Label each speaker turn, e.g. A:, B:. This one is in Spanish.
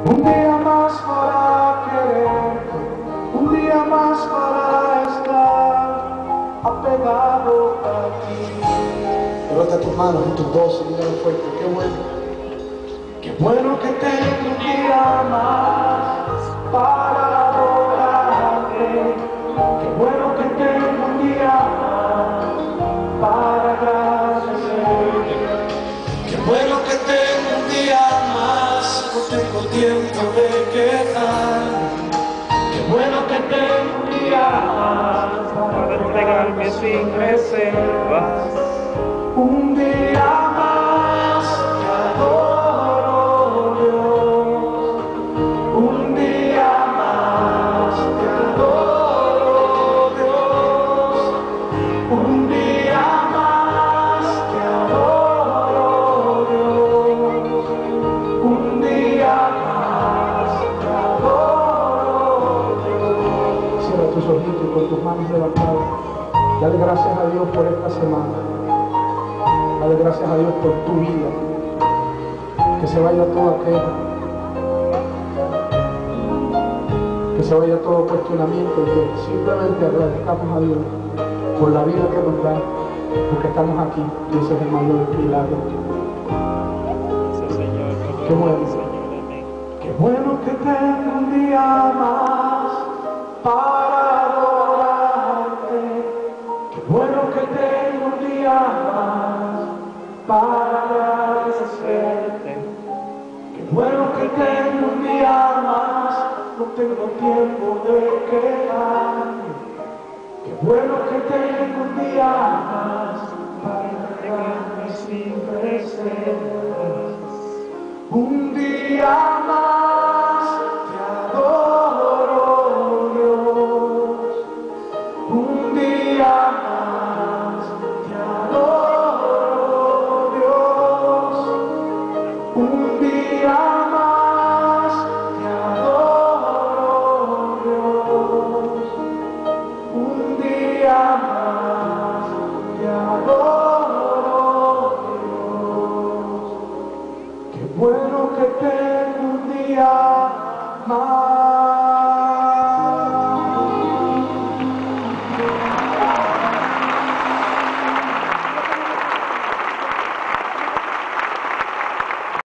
A: Un día más para quererte, un día más para estar apegado a ti. Levanta tus manos en tus dos y dígalo fuerte. Qué bueno que tengo un día más para adorarte. Qué bueno que tengo un día más para agradecerte. Qué bueno que tengo un día más, no tengo tiempo de quejarme. Qué bueno que tengo un día más para entregarme sin reservas. Un día más te adoro, Dios. Un día más te adoro, Dios. Un día más te adoro, Dios. Un día más te adoro, Dios. Cierra tus ojitos y con tus manos levantadas, dale gracias a Dios por esta semana. Dale gracias a Dios por tu vida. Que se vaya toda queja, que se vaya todo cuestionamiento, y que simplemente agradezcamos a Dios por la vida que nos da, porque estamos aquí, y ese es el mayor milagro. Qué bueno, qué bueno que tengo un día más para adorarte. Qué bueno que tengo un día más para agradecerte. Qué bueno que tengo un día más, no tengo tiempo de quejarme. Qué bueno que tengo un día más para entregarme sin reservas. Un día más te adoro, Dios. Un día más te adoro, Dios. Un día más te adoro, Dios. Un día más.